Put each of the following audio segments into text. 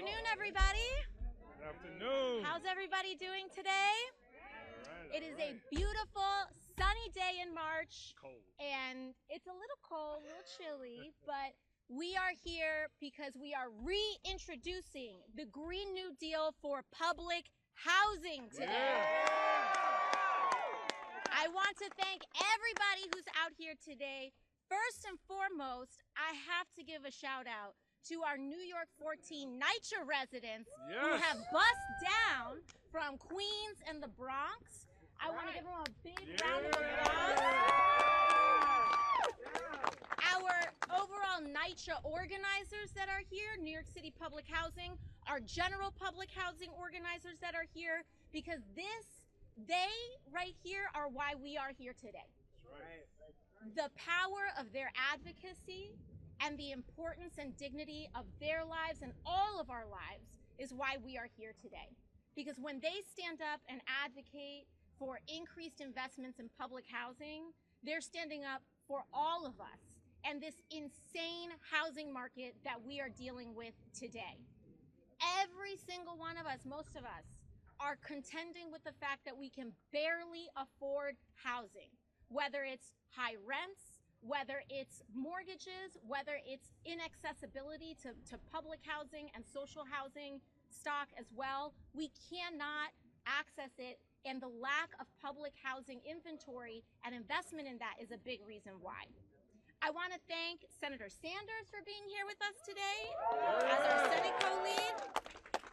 afternoon, everybody. Good afternoon. How's everybody doing today? It is a beautiful, sunny day in March. Cold. And it's a little cold, a little chilly, but we are here because we are reintroducing the Green New Deal for public housing today. I want to thank everybody who's out here today. First and foremost, I have to give a shout out to our New York 14 NYCHA residents who have bussed down from Queens and the Bronx. I want to give them a big round of applause. Our overall NYCHA organizers that are here, New York City Public Housing, our general public housing organizers that are here, because they right here are why we are here today. The power of their advocacy and the importance and dignity of their lives and all of our lives is why we are here today. Because when they stand up and advocate for increased investments in public housing, they're standing up for all of us and this insane housing market that we are dealing with today. Every single one of us, most of us, are contending with the fact that we can barely afford housing, whether it's high rents, whether it's mortgages, whether it's inaccessibility to public housing and social housing stock as well. We cannot access it, and the lack of public housing inventory and investment in that is a big reason why. I want to thank Senator Sanders for being here with us today as our Senate co-lead.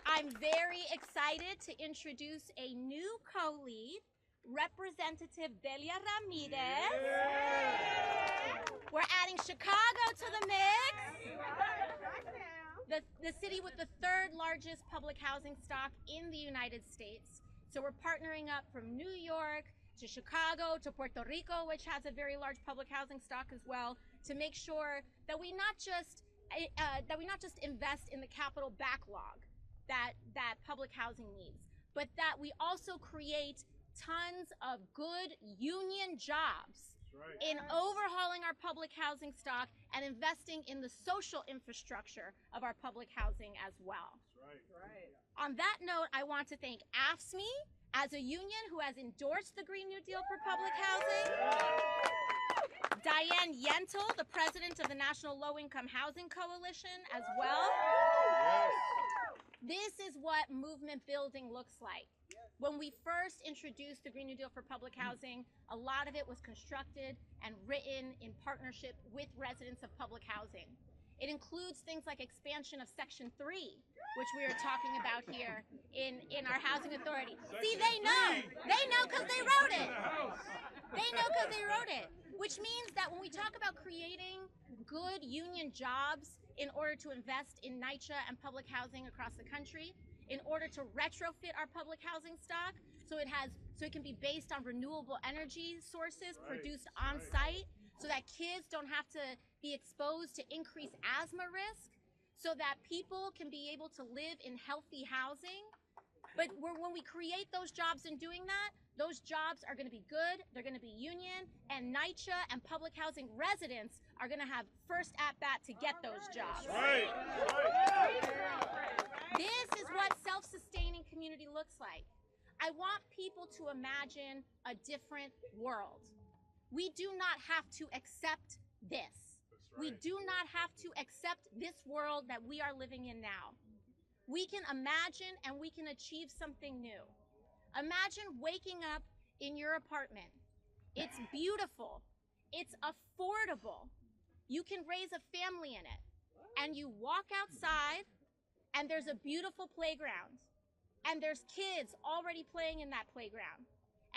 I'm very excited to introduce a new co-lead, Representative Delia Ramirez. Yeah. We're adding Chicago to the mix. The city with the third largest public housing stock in the United States. So we're partnering up from New York to Chicago to Puerto Rico, which has a very large public housing stock as well, to make sure that we not just invest in the capital backlog that public housing needs, but that we also create tons of good union jobs in overhauling our public housing stock and investing in the social infrastructure of our public housing as well. On that note, I want to thank AFSCME as a union who has endorsed the Green New Deal for public housing. Diane Yentl, the president of the National Low-Income Housing Coalition as well. This is what movement building looks like. When we first introduced the Green New Deal for public housing, a lot of it was constructed and written in partnership with residents of public housing. It includes things like expansion of Section 3, which we are talking about here in our housing authority. See, they know because they wrote it. They know because they wrote it, which means that when we talk about creating good union jobs in order to invest in NYCHA and public housing across the country, in order to retrofit our public housing stock so it can be based on renewable energy sources produced on site, so that kids don't have to be exposed to increased asthma risk, so that people can be able to live in healthy housing. But when we create those jobs in doing that, those jobs are going to be good, they're going to be union, and NYCHA and public housing residents are going to have first at-bat to get those jobs. This is what self-sustaining community looks like. I want people to imagine a different world. We do not have to accept this. We do not have to accept this world that we are living in now. We can imagine and we can achieve something new. Imagine waking up in your apartment. It's beautiful. It's affordable. You can raise a family in it. And you walk outside and there's a beautiful playground. And there's kids already playing in that playground.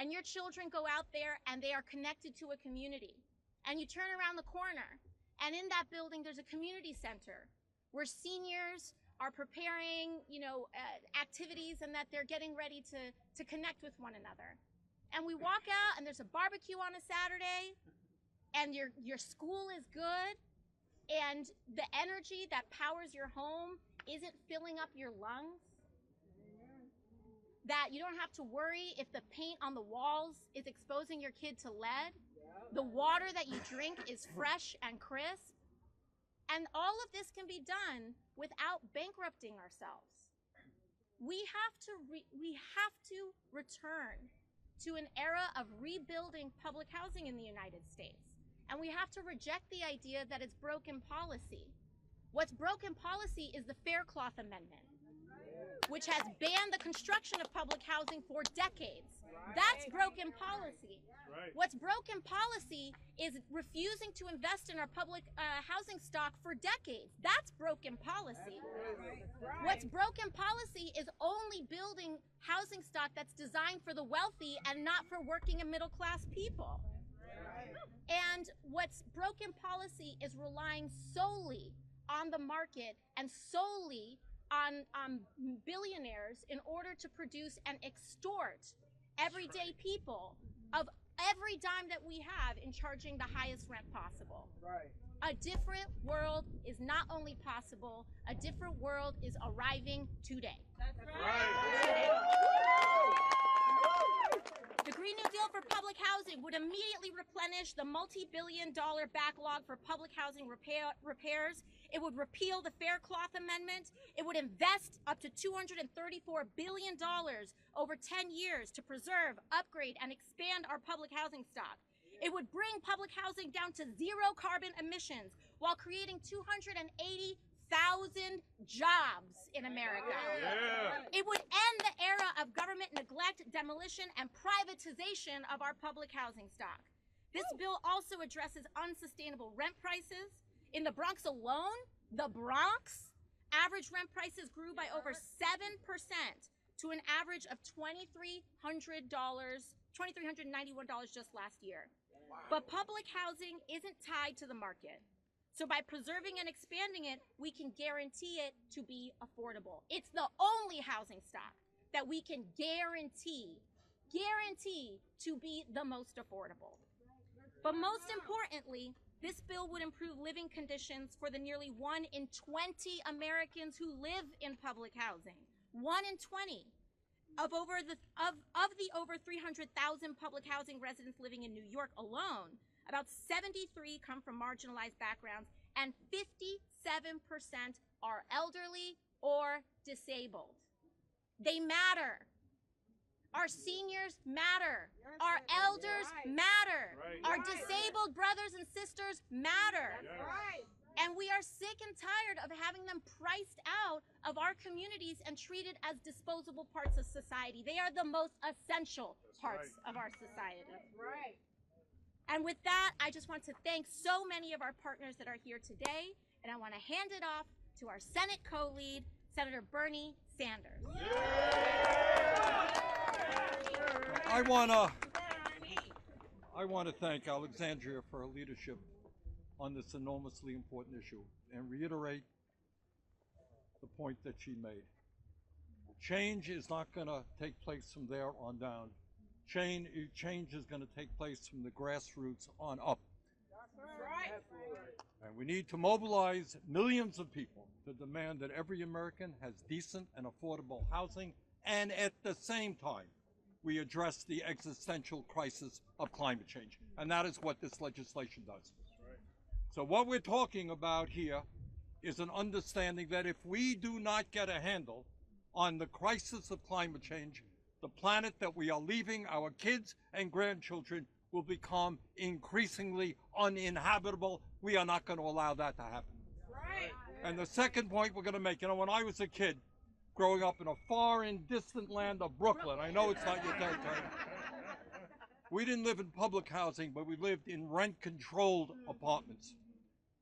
And your children go out there and they are connected to a community. And you turn around the corner and in that building there's a community center where seniors are preparing, activities and that they're getting ready to connect with one another. And we walk out and there's a barbecue on a Saturday and your school is good and the energy that powers your home isn't filling up your lungs. That you don't have to worry if the paint on the walls is exposing your kid to lead. The water that you drink is fresh and crisp. And all of this can be done without bankrupting ourselves. We have to return to an era of rebuilding public housing in the United States. And we have to reject the idea that it's broken policy. What's broken policy is the Faircloth Amendment, which has banned the construction of public housing for decades. That's broken policy. What's broken policy is refusing to invest in our public housing stock for decades. That's broken policy. What's broken policy is only building housing stock that's designed for the wealthy and not for working and middle class people. And what's broken policy is relying solely on the market and solely on billionaires in order to produce and extort everyday people of every dime that we have in charging the highest rent possible. A different world is not only possible, a different world is arriving today. That's right. The Green New Deal for public housing would immediately replenish the multi-billion-dollar backlog for public housing repairs. It would repeal the Faircloth Amendment. It would invest up to $234 billion over 10 years to preserve, upgrade, and expand our public housing stock. It would bring public housing down to zero carbon emissions while creating 280,000 jobs in America. It would end the era of government neglect, demolition, and privatization of our public housing stock. This bill also addresses unsustainable rent prices. In the Bronx alone, average rent prices grew by over 7% to an average of $2,391 just last year. But public housing isn't tied to the market. So by preserving and expanding it, we can guarantee it to be affordable. It's the only housing stock that we can guarantee to be the most affordable. But most importantly, this bill would improve living conditions for the nearly 1 in 20 Americans who live in public housing. 1 in 20. Of the over 300,000 public housing residents living in New York alone, about 73 come from marginalized backgrounds, and 57% are elderly or disabled. They matter. Our seniors matter. Our elders matter. Our disabled brothers and sisters matter. And we are sick and tired of having them priced out of our communities and treated as disposable parts of society. They are the most essential parts of our society. And with that, I just want to thank so many of our partners that are here today, and I want to hand it off to our Senate co-lead, Senator Bernie Sanders. I want to thank Alexandria for her leadership on this enormously important issue and reiterate the point that she made. Change is not going to take place from there on down. Change is going to take place from the grassroots on up. And we need to mobilize millions of people to demand that every American has decent and affordable housing, and at the same time, we address the existential crisis of climate change. And that is what this legislation does. So what we're talking about here is an understanding that if we do not get a handle on the crisis of climate change, the planet that we are leaving our kids and grandchildren will become increasingly uninhabitable. We are not going to allow that to happen. And the second point we're going to make, when I was a kid, growing up in a far and distant land of Brooklyn, I know it's not your territory, we didn't live in public housing, but we lived in rent-controlled apartments,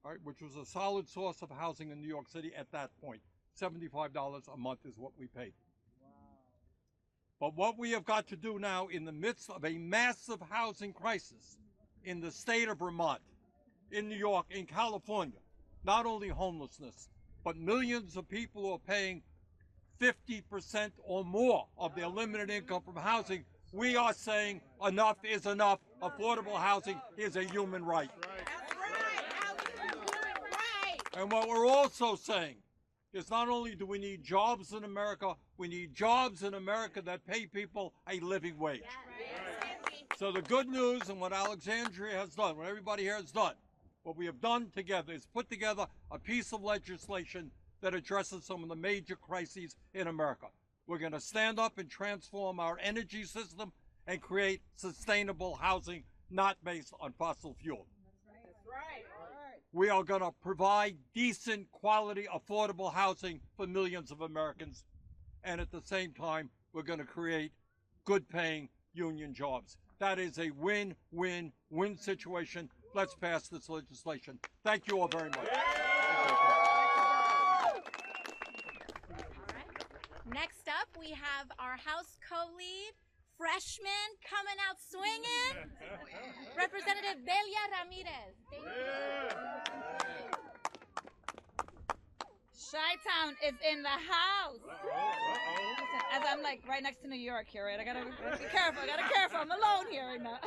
right, which was a solid source of housing in New York City at that point. $75 a month is what we paid. But what we have got to do now in the midst of a massive housing crisis in the state of Vermont, in New York, in California, not only homelessness, but millions of people who are paying 50% or more of their limited income from housing, we are saying enough is enough. Affordable housing is a human right. And what we're also saying is not only do we need jobs in America, we need jobs in America that pay people a living wage. So the good news, and what Alexandria has done, what everybody here has done, What we have done together is put together a piece of legislation that addresses some of the major crises in America. We're going to stand up and transform our energy system and create sustainable housing not based on fossil fuel. That's right. We are going to provide decent, quality, affordable housing for millions of Americans. And at the same time, we're going to create good-paying union jobs. That is a win-win-win situation. Let's pass this legislation. Thank you all very much. Next up, we have our House co-lead, freshman coming out swinging, Representative Delia Ramirez. Thank you. Chi-Town is in the house. Listen, as I'm like right next to New York here, right? I gotta be careful. I'm alone here right now.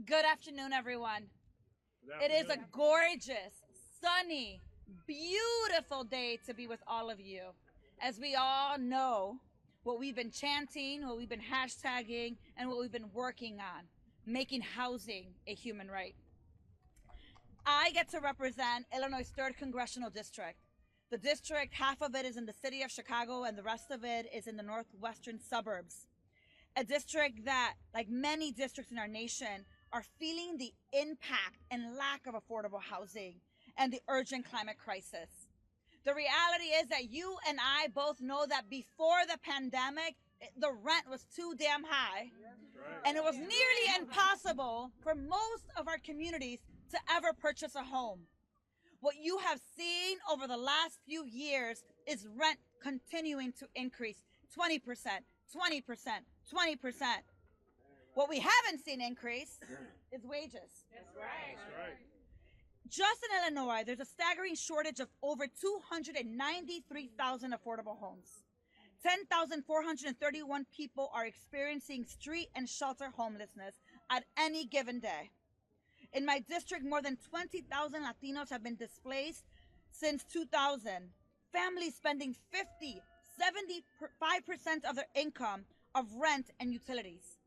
Good afternoon, everyone. It is a gorgeous, sunny, beautiful day to be with all of you. As we all know, what we've been chanting, what we've been hashtagging, and what we've been working on, making housing a human right. I get to represent Illinois' 3rd Congressional District. The district, half of it is in the city of Chicago, and the rest of it is in the northwestern suburbs. A district that, like many districts in our nation, are feeling the impact and lack of affordable housing and the urgent climate crisis. The reality is that you and I both know that before the pandemic, the rent was too damn high, and it was nearly impossible for most of our communities to ever purchase a home. What you have seen over the last few years is rent continuing to increase 20%, 20%, 20%. What we haven't seen increase is wages. That's right. Just in Illinois, there's a staggering shortage of over 293,000 affordable homes. 10,431 people are experiencing street and shelter homelessness at any given day. In my district, more than 20,000 Latinos have been displaced since 2000. Families spending 75% of their income of rent and utilities.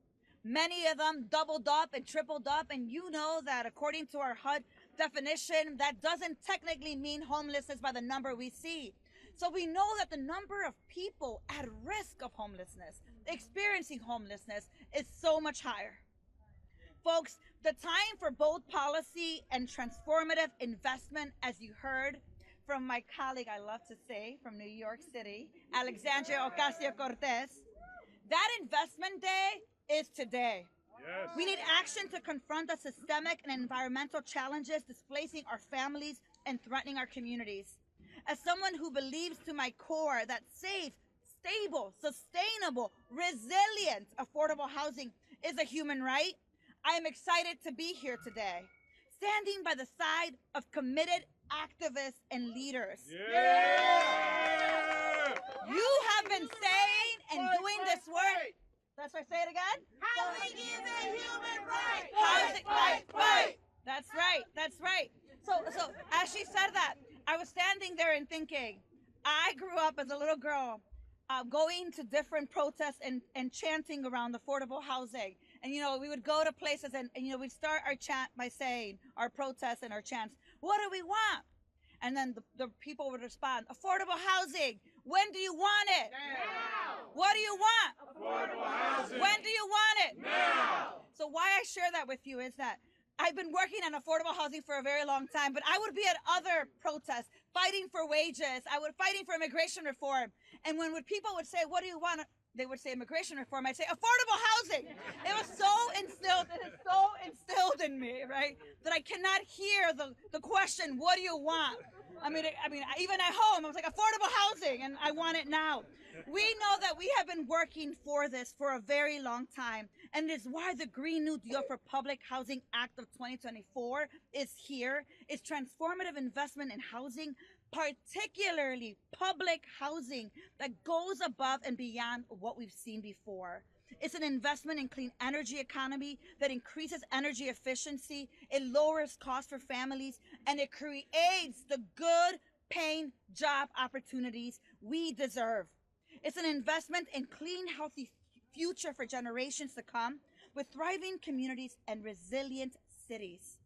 Many of them doubled up and tripled up, and you know that according to our HUD definition, that doesn't technically mean homelessness by the number we see. So we know that the number of people at risk of homelessness, experiencing homelessness, is so much higher. Folks, the time for bold policy and transformative investment, as you heard from my colleague, I love to say, from New York City, Alexandria Ocasio-Cortez, that investment day is today. Yes. We need action to confront the systemic and environmental challenges displacing our families and threatening our communities. As someone who believes to my core that safe, stable, sustainable, resilient, affordable housing is a human right, I am excited to be here today, standing by the side of committed activists and leaders. Yeah! You have been saying and doing this work. That's right, say it again. Housing is a human right. Housing, right. That's right. So as she said that, I was standing there and thinking, I grew up as a little girl going to different protests and chanting around affordable housing. And, we would go to places and we'd start our chant by saying, our protests and our chants, what do we want? And then the people would respond, affordable housing. When do you want it? Now. What do you want? Affordable housing. When do you want it? Now. So why I share that with you is that I've been working on affordable housing for a very long time, but I would be at other protests fighting for wages. I would fighting for immigration reform. And when people would say, what do you want? They would say immigration reform. I'd say affordable housing. It was so instilled in me, right? That I cannot hear the question, what do you want? I mean, even at home, I was like, affordable housing, and I want it now. We know that we have been working for this for a very long time, and it is why the Green New Deal for Public Housing Act of 2024 is here. It's transformative investment in housing, particularly public housing that goes above and beyond what we've seen before. It's an investment in clean energy economy that increases energy efficiency, it lowers costs for families, and it creates the good paying job opportunities we deserve. It's an investment in clean, healthy future for generations to come with thriving communities and resilient cities.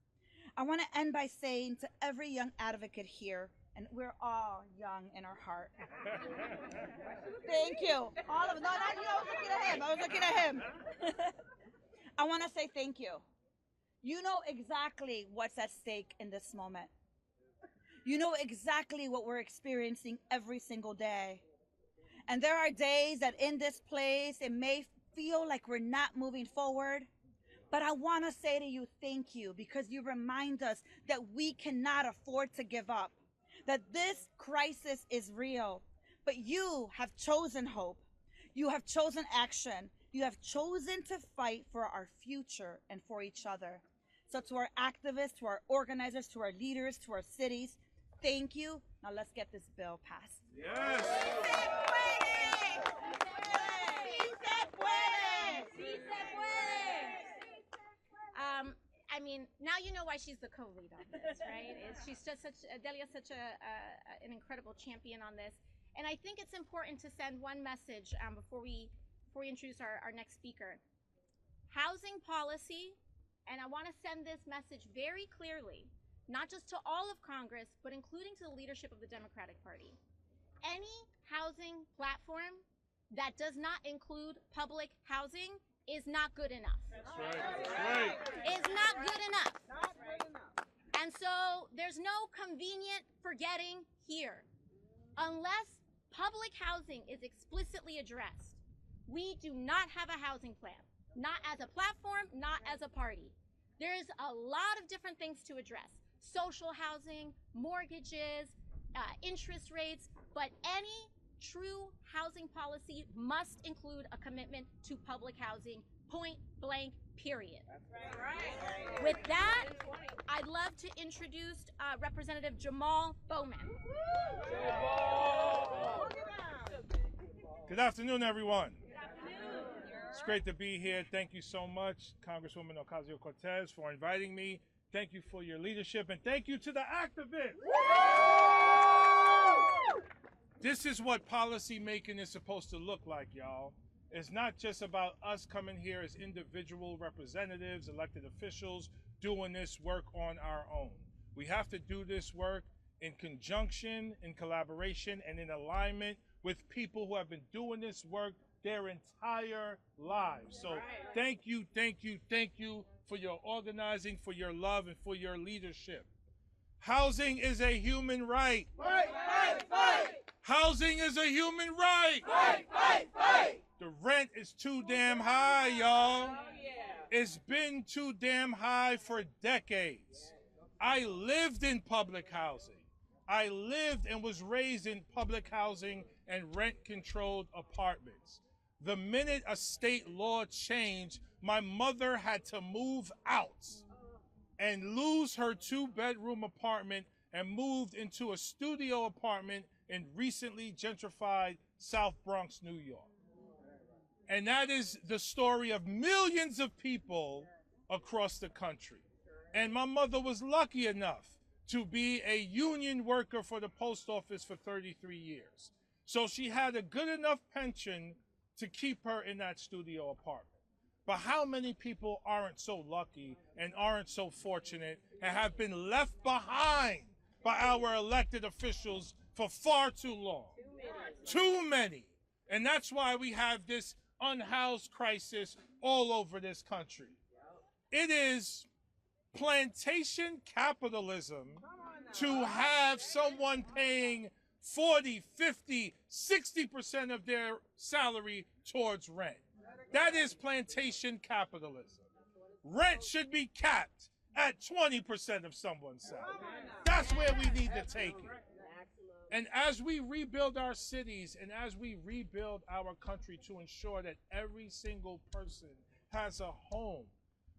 I want to end by saying to every young advocate here, and we're all young in our heart. Thank you. All of them. No, not you. I was looking at him. I was looking at him. I want to say thank you. You know exactly what's at stake in this moment. You know exactly what we're experiencing every single day. And there are days that in this place, it may feel like we're not moving forward. But I want to say to you, thank you, because you remind us that we cannot afford to give up, that this crisis is real. But you have chosen hope. You have chosen action. You have chosen to fight for our future and for each other. So to our activists, to our organizers, to our leaders, to our cities, thank you. Now let's get this bill passed. Yes. I mean, now you know why she's the co-lead on this, right? She's just Delia's such an incredible champion on this. And I think it's important to send one message before we introduce our next speaker. Housing policy, and I want to send this message very clearly, not just to all of Congress, but including to the leadership of the Democratic Party. Any housing platform that does not include public housing is not good enough. That's right. That's right. Is not good enough. And so there's no convenient forgetting here. Unless public housing is explicitly addressed, we do not have a housing plan. Not as a platform, not as a party. There's a lot of different things to address. Social housing, mortgages, interest rates, but any true housing policy must include a commitment to public housing, point blank, period. That's right. With that, I'd love to introduce Representative Jamal Bowman. Good afternoon, everyone. It's great to be here. Thank you so much, Congresswoman Ocasio-Cortez, for inviting me. Thank you for your leadership, and thank you to the activists. This is what policy making is supposed to look like, y'all. It's not just about us coming here as individual representatives, elected officials, doing this work on our own. We have to do this work in conjunction, in collaboration, and in alignment with people who have been doing this work their entire lives. So thank you, thank you, thank you for your organizing, for your love, and for your leadership. Housing is a human right. Fight, fight, fight! Housing is a human right. Fight, fight, fight! The rent is too damn high, y'all. It's been too damn high for decades. I lived in public housing. I lived and was raised in public housing and rent-controlled apartments. The minute a state law changed, my mother had to move out and lose her two-bedroom apartment and moved into a studio apartment in recently gentrified South Bronx, New York. And that is the story of millions of people across the country. And my mother was lucky enough to be a union worker for the post office for 33 years. So she had a good enough pension to keep her in that studio apartment. But how many people aren't so lucky and aren't so fortunate and have been left behind by our elected officials for far too long? Too many. And that's why we have this unhoused crisis all over this country. It is plantation capitalism to have someone paying 40, 50, 60% of their salary towards rent. That is plantation capitalism. Rent should be capped at 20% of someone's salary. That's where we need to take it. And as we rebuild our cities and as we rebuild our country to ensure that every single person has a home,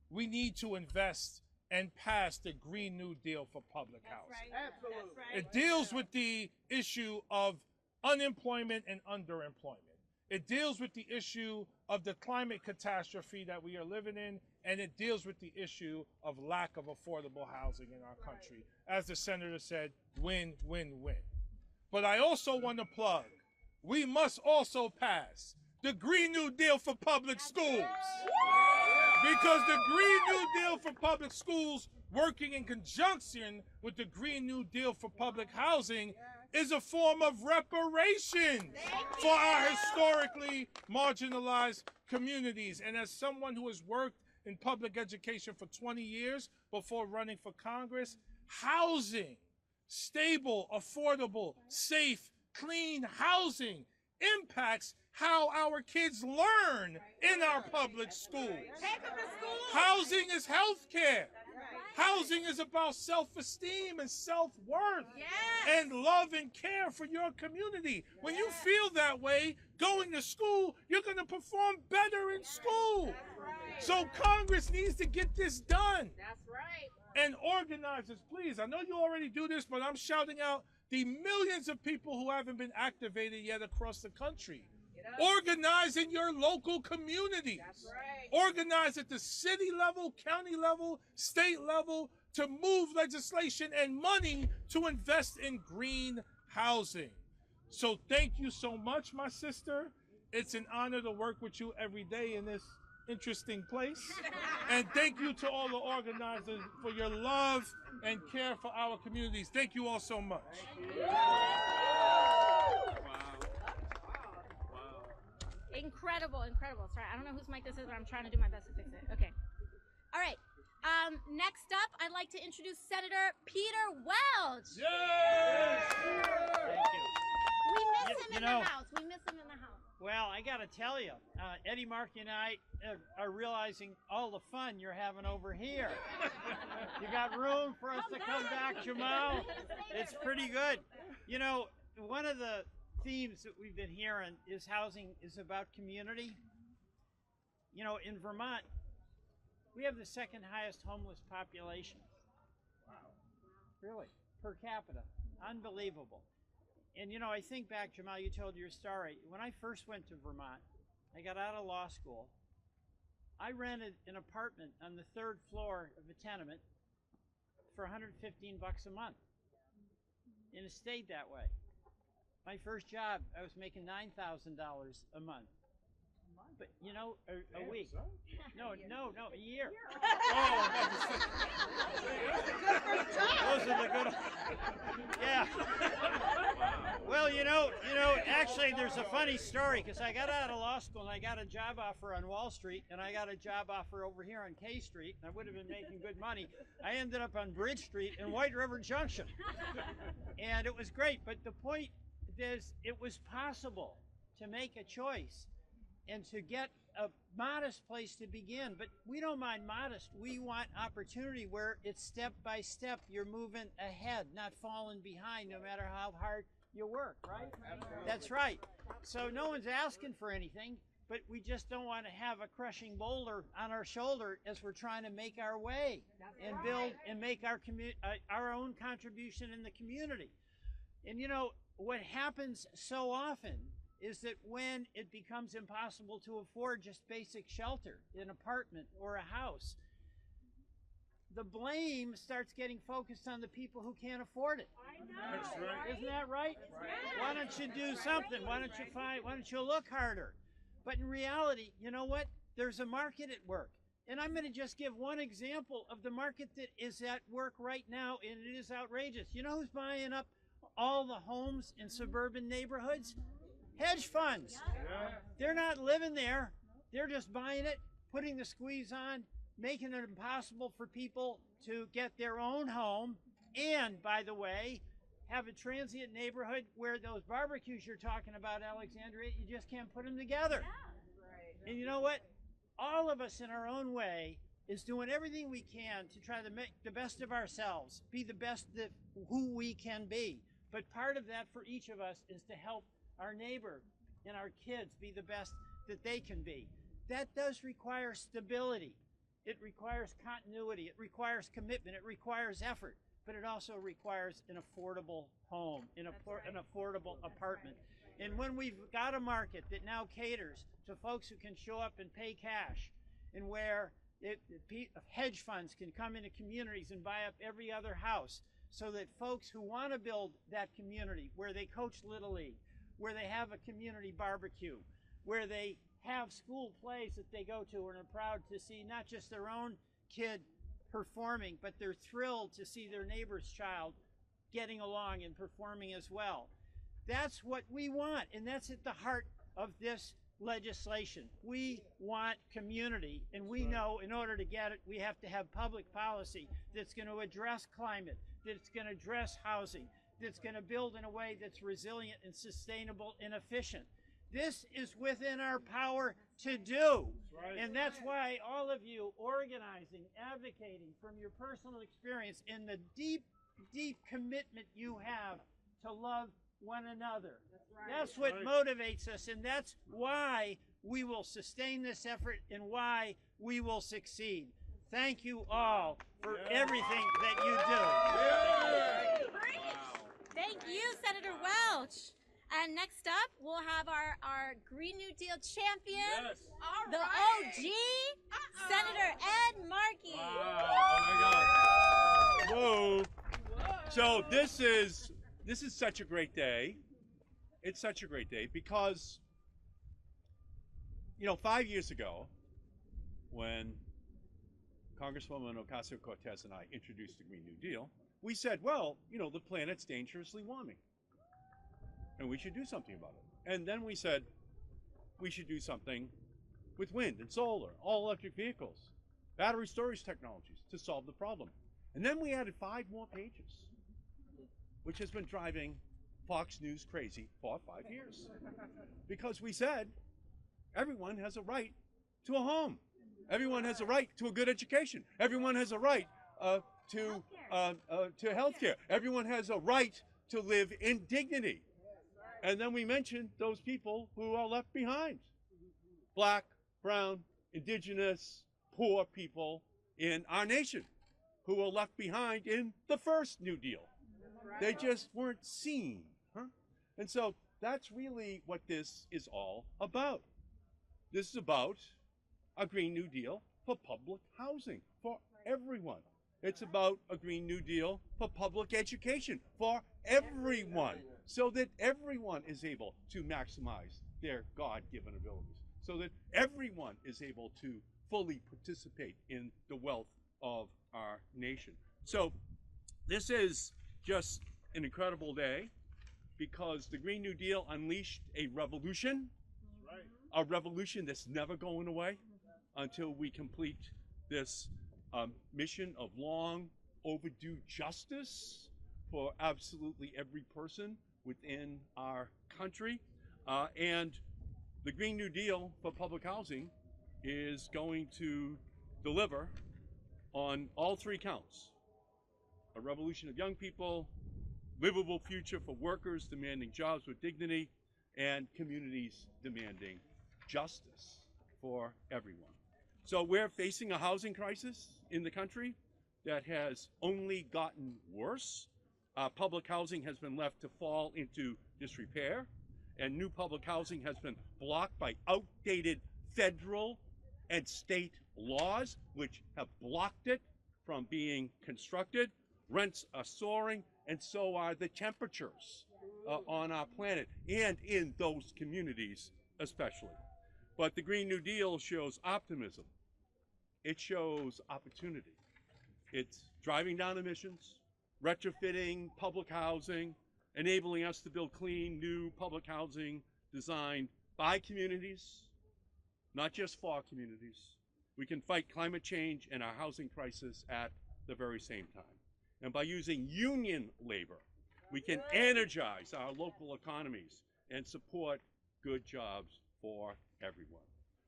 we need to invest and pass the Green New Deal for public housing. Absolutely. It deals with the issue of unemployment and underemployment. It deals with the issue of the climate catastrophe that we are living in, and it deals with the issue of lack of affordable housing in our country. As the senator said, win, win, win. But I also want to plug, we must also pass the Green New Deal for public schools. Because the Green New Deal for public schools working in conjunction with the Green New Deal for public housing is a form of reparation for our historically marginalized communities. And as someone who has worked in public education for 20 years before running for Congress, housing, stable, affordable, safe, clean housing impacts how our kids learn in our public schools. Housing is health care. Housing is about self-esteem and self-worth and love and care for your community. When you feel that way, going to school, you're going to perform better in school. So Congress needs to get this done. That's right. And organizers, please, I know you already do this, but I'm shouting out the millions of people who haven't been activated yet across the country. Organize in your local communities. That's right. Organize at the city level, county level, state level to move legislation and money to invest in green housing. So thank you so much, my sister. It's an honor to work with you every day in this interesting place. And thank you to all the organizers for your love and care for our communities. Thank you all so much. Incredible, incredible. Sorry, I don't know whose mic this is, but I'm trying to do my best to fix it. Okay. All right. Next up, I'd like to introduce Senator Peter Welch. Yes! Thank you. We miss him in know- the house. We miss him in the house. Well, I got to tell you, Eddie, Markey, and I are realizing all the fun you're having over here. You got room for us to come back, Jamal? It's pretty good. You know, one of the themes that we've been hearing is housing is about community. You know, in Vermont, we have the second highest homeless population. Wow. Really, per capita. Unbelievable. And, you know, I think back, Jamal, you told your story. When I first went to Vermont, I got out of law school. I rented an apartment on the 3rd floor of a tenement for $115 a month. And it stayed that way. My first job, I was making $9,000 a month. But, you know, a week. No, a year. Those are the good. Yeah. Well, you know, actually, there's a funny story because I got out of law school and I got a job offer on Wall Street and I got a job offer over here on K Street and I would have been making good money. I ended up on Bridge Street in White River Junction, and it was great. But the point is, it was possible to make a choice and to get a modest place to begin. But we don't mind modest. We want opportunity where it's step by step. You're moving ahead, not falling behind, no matter how hard you work, right? That's right. So no one's asking for anything, but we just don't want to have a crushing boulder on our shoulder as we're trying to make our way and build and make our own contribution in the community. And you know, what happens so often is that when it becomes impossible to afford just basic shelter, an apartment or a house, the blame starts getting focused on the people who can't afford it. I know. That's right. Isn't that right? Why don't you do something? Why don't you look harder? But in reality, you know what? There's a market at work. And I'm going to just give one example of the market that is at work right now, and it is outrageous. You know who's buying up all the homes in suburban neighborhoods? Hedge funds. They're not living there. They're just buying it, putting the squeeze on, making it impossible for people to get their own home. And, by the way, have a transient neighborhood where those barbecues you're talking about, Alexandria, you just can't put them together. And you know what? All of us in our own way is doing everything we can to try to make the best of ourselves, be the best that who we can be. But part of that for each of us is to help our neighbor and our kids be the best that they can be. That does require stability. It requires continuity. It requires commitment. It requires effort. But it also requires an affordable home, an affordable apartment. And when we've got a market that now caters to folks who can show up and pay cash, and where hedge funds can come into communities and buy up every other house, so that folks who want to build that community, where they coach Little League, where they have a community barbecue, where they have school plays that they go to and are proud to see not just their own kid performing, but they're thrilled to see their neighbor's child getting along and performing as well. That's what we want, and that's at the heart of this legislation. We want community, and we know in order to get it, we have to have public policy that's going to address climate, that's going to address housing, that's going to build in a way that's resilient and sustainable and efficient. This is within our power to do. And that's why all of you organizing, advocating from your personal experience and the deep, deep commitment you have to love one another. That's what motivates us, and that's why we will sustain this effort and why we will succeed. Thank you all for everything that you do. Thank you, Senator Welch. And next up, we'll have our Green New Deal champion, the OG, Senator Ed Markey. Oh my God. Whoa. So this is such a great day. It's such a great day because, you know, 5 years ago, when Congresswoman Ocasio-Cortez and I introduced the Green New Deal, we said, well, you know, the planet's dangerously warming, and we should do something about it. And then we said we should do something with wind and solar, all electric vehicles, battery storage technologies to solve the problem. And then we added 5 more pages, which has been driving Fox News crazy for 5 years. Because we said everyone has a right to a home. Everyone has a right to a good education. Everyone has a right to health care. Everyone has a right to live in dignity. And then we mentioned those people who are left behind. Black, brown, indigenous, poor people in our nation who were left behind in the first New Deal. They just weren't seen. And so that's really what this is all about. This is about a Green New Deal for public housing for everyone. It's about a Green New Deal for public education for everyone, so that everyone is able to maximize their God-given abilities, so that everyone is able to fully participate in the wealth of our nation. So this is just an incredible day because the Green New Deal unleashed a revolution, a revolution that's never going away until we complete this mission of long overdue justice for absolutely every person within our country. And the Green New Deal for public housing is going to deliver on all 3 counts: a revolution of young people, livable future for workers demanding jobs with dignity, and communities demanding justice for everyone. So we're facing a housing crisis in the country that has only gotten worse. Public housing has been left to fall into disrepair, and new public housing has been blocked by outdated federal and state laws, which have blocked it from being constructed. Rents are soaring, and so are the temperatures on our planet and in those communities especially. But the Green New Deal shows optimism. It shows opportunity. It's driving down emissions, retrofitting public housing, enabling us to build clean, new public housing designed by communities, not just for communities. We can fight climate change and our housing crisis at the very same time. And by using union labor, we can energize our local economies and support good jobs for everyone.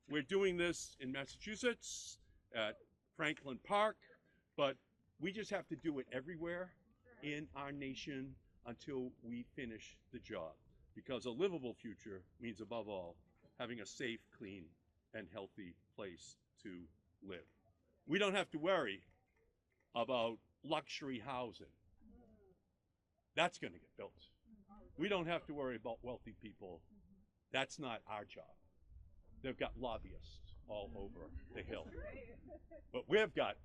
We're doing this in Massachusetts at Franklin Park, but we just have to do it everywhere in our nation until we finish the job. Because a livable future means, above all, having a safe, clean, and healthy place to live. We don't have to worry about luxury housing. That's going to get built. We don't have to worry about wealthy people. That's not our job. They've got lobbyists all over the hill. But we've got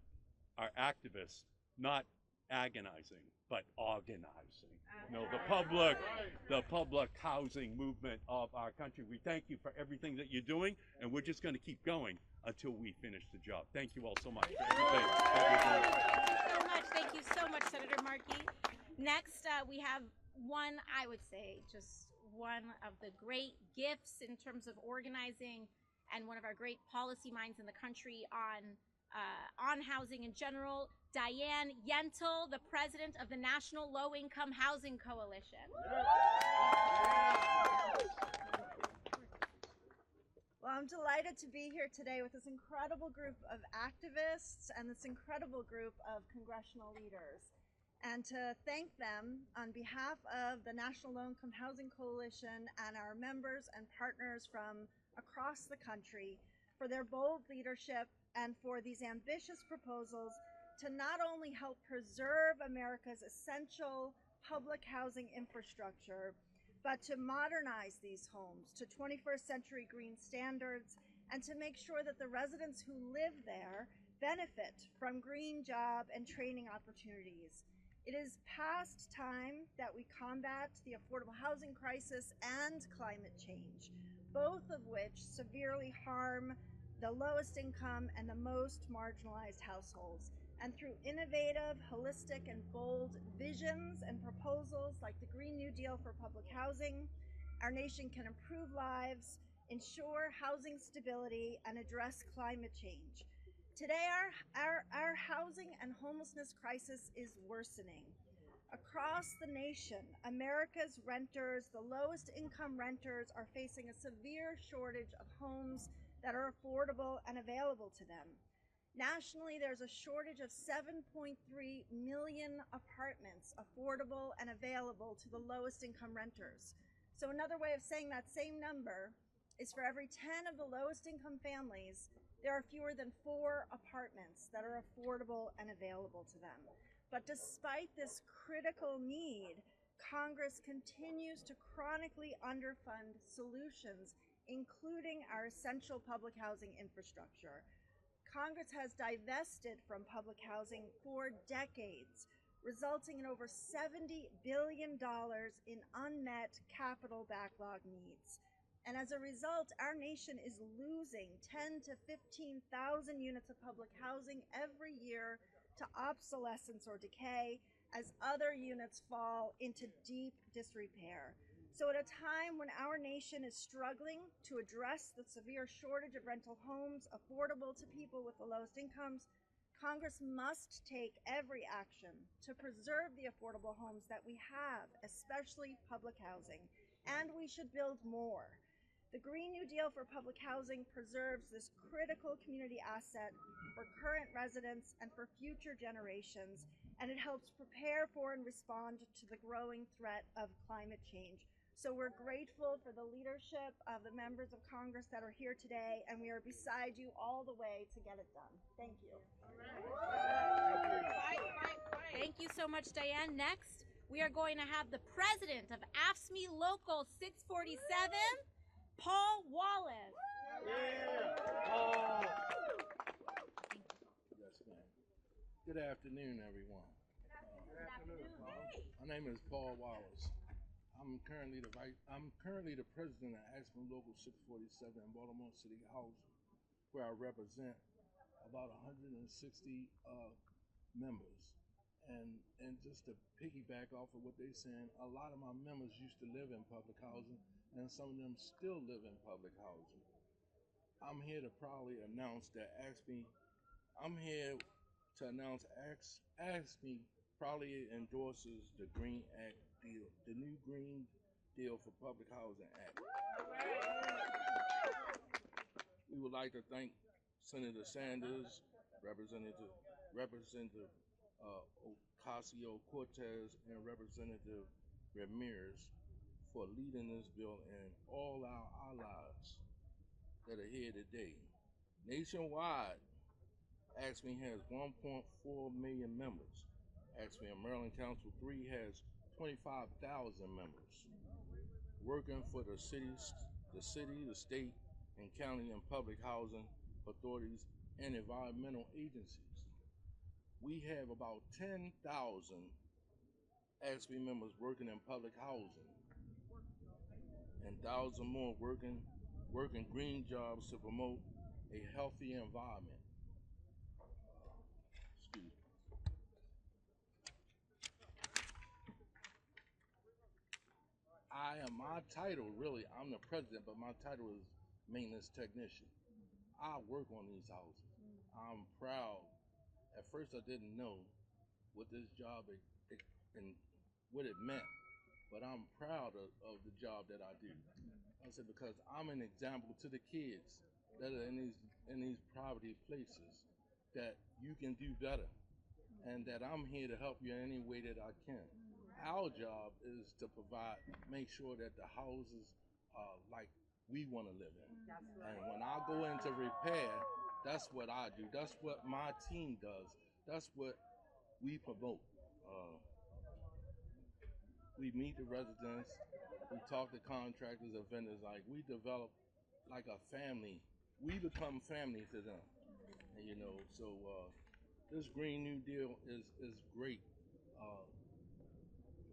our activists, not agonizing, but organizing. No, the public housing movement of our country. We thank you for everything that you're doing, and we're just going to keep going until we finish the job. Thank you all so much for everything that Thank you so much, Senator Markey. Next, we have one, I would say, just one of the great gifts in terms of organizing and one of our great policy minds in the country on housing in general, Diane Yentl, the president of the National Low Income Housing Coalition. Well, I'm delighted to be here today with this incredible group of activists and this incredible group of congressional leaders, and to thank them on behalf of the National Low Income Housing Coalition and our members and partners from across the country for their bold leadership and for these ambitious proposals to not only help preserve America's essential public housing infrastructure, but to modernize these homes to 21st century green standards and to make sure that the residents who live there benefit from green job and training opportunities. It is past time that we combat the affordable housing crisis and climate change, both of which severely harm the lowest income and the most marginalized households. And through innovative, holistic, and bold visions and proposals like the Green New Deal for public housing, our nation can improve lives, ensure housing stability, and address climate change. Today, our housing and homelessness crisis is worsening. Across the nation, America's renters, the lowest income renters, are facing a severe shortage of homes that are affordable and available to them. Nationally, there's a shortage of 7.3 million apartments affordable and available to the lowest income renters. So another way of saying that same number is for every 10 of the lowest income families, there are fewer than 4 apartments that are affordable and available to them. But despite this critical need, Congress continues to chronically underfund solutions, including our essential public housing infrastructure. Congress has divested from public housing for decades, resulting in over $70 billion in unmet capital backlog needs. And as a result, our nation is losing 10,000 to 15,000 units of public housing every year to obsolescence or decay as other units fall into deep disrepair. So at a time when our nation is struggling to address the severe shortage of rental homes affordable to people with the lowest incomes, Congress must take every action to preserve the affordable homes that we have, especially public housing, and we should build more. The Green New Deal for public housing preserves this critical community asset for current residents and for future generations, and it helps prepare for and respond to the growing threat of climate change. So we're grateful for the leadership of the members of Congress that are here today, and we are beside you all the way to get it done. Thank you. Thank you so much, Diane. Next, we are going to have the president of AFSCME Local 647, Paul Wallace. Yes, ma'am. Good afternoon, everyone. My name is Paul Wallace. I'm currently the president of AFSCME Local 647 in Baltimore City House, where I represent about 160 members. And just to piggyback off of what they're saying, a lot of my members used to live in public housing, and some of them still live in public housing. I'm here to proudly announce that AFSCME proudly endorses the Green Act deal, the new Green Deal for Public Housing Act. We would like to thank Senator Sanders, Representative Ocasio-Cortez, and Representative Ramirez for leading this bill, and all our allies that are here today. Nationwide, AFSCME has 1.4 million members. AFSCME in Maryland Council 3 has 25,000 members, working for the city, the state, and county and public housing authorities and environmental agencies. we have about 10,000 ASB members working in public housing, and 1,000 more working green jobs to promote a healthy environment. Excuse me. My title, really, I'm the president, but my title is maintenance technician. I work on these houses. I'm proud. At first, I didn't know what this job and what it meant, but I'm proud of the job that I do. I said, because I'm an example to the kids that are in these poverty places, that you can do better, and that I'm here to help you in any way that I can. Our job is to make sure that the houses are like we want to live in. And when I go into repair, that's what I do. That's what my team does. That's what we promote. We meet the residents, we talk to contractors and vendors, like we develop like a family. We become family to them. And, you know, so this Green New Deal is great.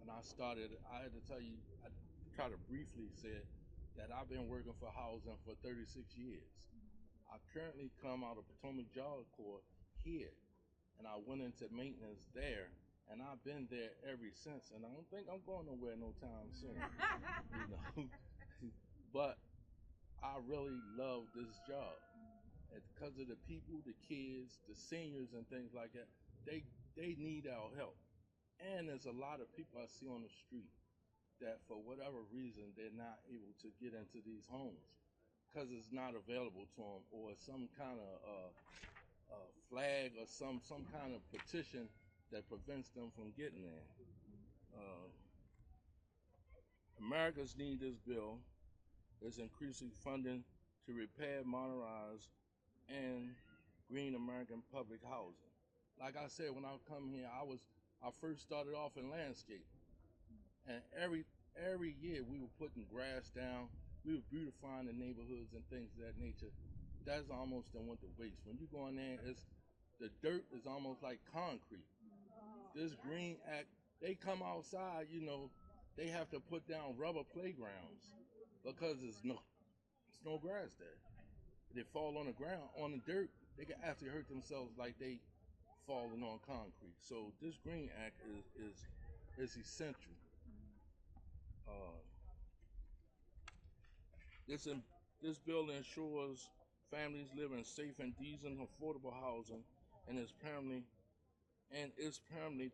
And I had to tell you, I try to briefly say that I've been working for housing for 36 years. I currently come out of Potomac Job Corps here, and I went into maintenance there, and I've been there ever since, and I don't think I'm going nowhere no time soon. You know? But I really love this job. And because of the people, the kids, the seniors and things like that, they need our help. And there's a lot of people I see on the street that for whatever reason, they're not able to get into these homes because it's not available to them, or some kind of flag or some kind of petition that prevents them from getting there. Americans need this bill. It's increasing funding to repair, modernize, and green American public housing. Like I said, when I come here, I first started off in landscape, and every year we were putting grass down, we were beautifying the neighborhoods and things of that nature. That's almost done went to waste. When you go in there, the dirt is almost like concrete. This Green Act, they come outside, you know, they have to put down rubber playgrounds because there's no grass there. They fall on the ground, on the dirt, they can actually hurt themselves like they falling on concrete. So this Green Act is essential. This bill ensures families live in safe and decent, affordable housing, and is permanently